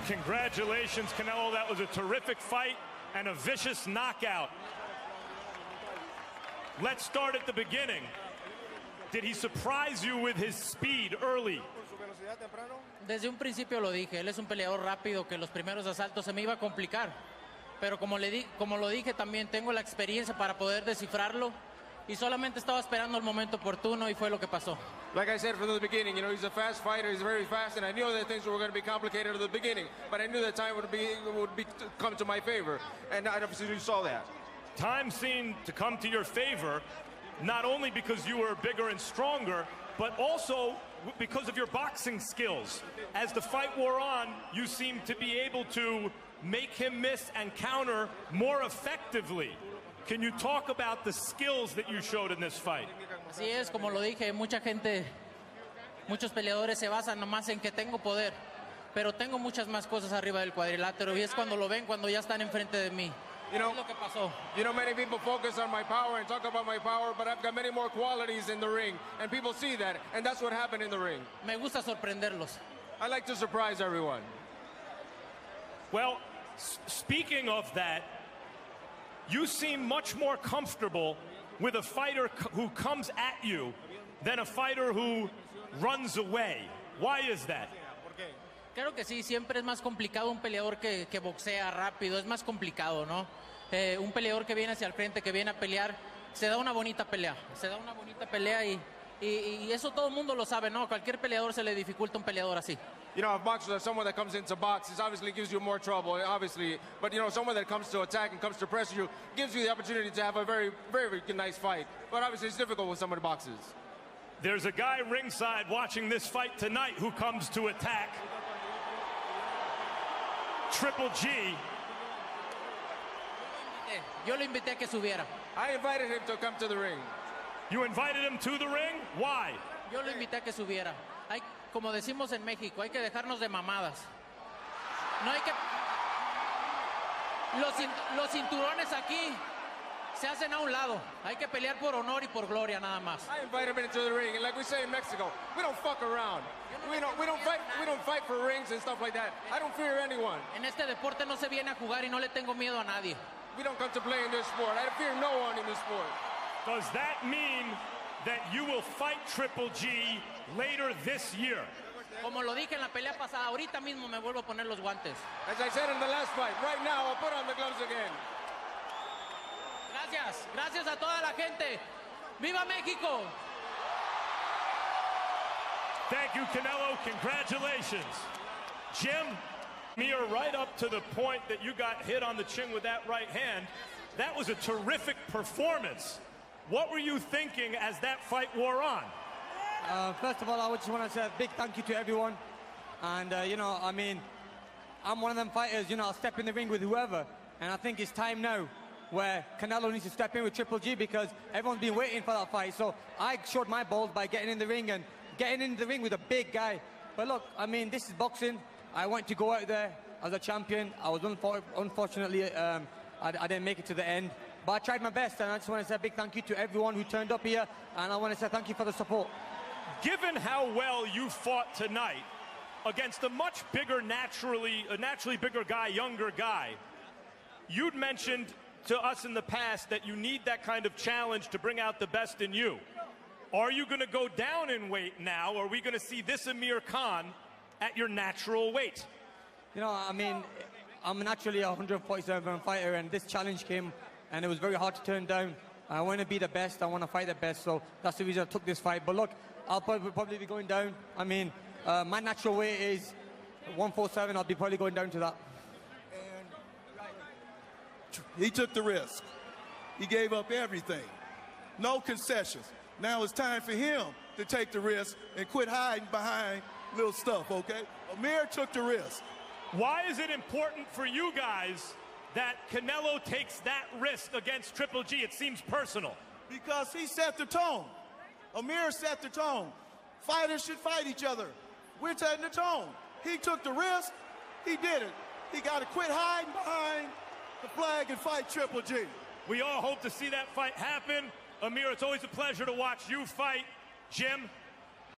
Congratulations, Canelo. That was a terrific fight and a vicious knockout. Let's start at the beginning. Did he surprise you with his speed early? Desde un principio lo dije, él es un peleador rápido que los primeros asaltos se me iba a complicar. Pero como lo dije también, tengo la experiencia para poder descifrarlo y solamente estaba esperando el momento oportuno y fue lo que pasó. Like I said from the beginning, you know, he's a fast fighter, he's very fast, and I knew that things were going to be complicated at the beginning, but I knew that time would come to my favor, and I obviously saw that. Time seemed to come to your favor, not only because you were bigger and stronger, but also because of your boxing skills. As the fight wore on, you seemed to be able to make him miss and counter more effectively. Can you talk about the skills that you showed in this fight? Así es, como lo dije, muchos peleadores se basan nomás en que tengo poder, pero tengo muchas más cosas arriba del cuadrilátero y es cuando lo ven, cuando ya están enfrente de mí. You know, es lo que pasó. You know, many people focus on my power and talk about my power, but I've got many more qualities in the ring, and people see that, and that's what happened in the ring. Me gusta sorprenderlos. I like to surprise everyone. Well, speaking of that, you seem much more comfortable with a fighter who comes at you than a fighter who runs away. Why is that? Creo que sí, siempre es más complicado un peleador que boxea rápido, es más complicado, ¿no? Un peleador que viene hacia el frente, que viene a pelear, se da una bonita pelea y eso todo el mundo lo sabe, ¿no? Cualquier peleador se le dificulta un peleador así. You know, if boxers are someone that comes into box, it obviously gives you more trouble, obviously. But, you know, someone that comes to attack and comes to pressure you gives you the opportunity to have a very, very nice fight. But obviously it's difficult with someone who boxes. There's a guy ringside watching this fight tonight who comes to attack. Triple G. Yo lo invité a que subiera. I invited him to come to the ring. You invited him to the ring? Why? Yo lo invité a que subiera. Como decimos en México, hay que dejarnos de mamadas. No hay que... Los cinturones aquí se hacen a un lado. Hay que pelear por honor y por gloria nada más. I invited him into the ring, and like we say in Mexico, we don't fuck around. We don't fight for rings and stuff like that. I don't fear anyone. En este deporte no se viene a jugar y no le tengo miedo a nadie. We don't come to play in this sport. I fear no one in this sport. Does that mean that you will fight Triple G later this year? Como lo dije en la pelea pasada, ahorita mismo me vuelvo a poner los guantes. As I said in the last fight, right now I'll put on the gloves again. Gracias a toda la gente. ¡Viva México! Thank you, Canelo. Congratulations. Jim, Amir, right up to the point that you got hit on the chin with that right hand. That was a terrific performance. What were you thinking as that fight wore on? First of all, I just want to say a big thank you to everyone. And, you know, I mean, I'm one of them fighters, you know, I'll step in the ring with whoever. And I think it's time now where Canelo needs to step in with Triple G because everyone's been waiting for that fight. So I showed my balls by getting in the ring and getting in the ring with a big guy. But look, I mean, this is boxing. I want to go out there as a champion. I was unfortunately, I didn't make it to the end. But I tried my best, and I just want to say a big thank you to everyone who turned up here, and I want to say thank you for the support. Given how well you fought tonight against a much bigger, naturally bigger guy, younger guy, you'd mentioned to us in the past that you need that kind of challenge to bring out the best in you. Are you going to go down in weight now, or are we going to see this Amir Khan at your natural weight? You know, I mean, I'm naturally a 147 fighter, and this challenge came, and it was very hard to turn down. I want to be the best. I want to fight the best, so that's the reason I took this fight. But look, I'll probably be going down. I mean, my natural weight is 147. I'll be probably going down to that. He took the risk. He gave up everything. No concessions. Now it's time for him to take the risk and quit hiding behind little stuff, okay? Amir took the risk. Why is it important for you guys that Canelo takes that risk against Triple G? It seems personal. Because he set the tone. Amir set the tone. Fighters should fight each other. We're setting the tone. He took the risk. He did it. He got to quit hiding behind the flag and fight Triple G. We all hope to see that fight happen. Amir, it's always a pleasure to watch you fight. Jim,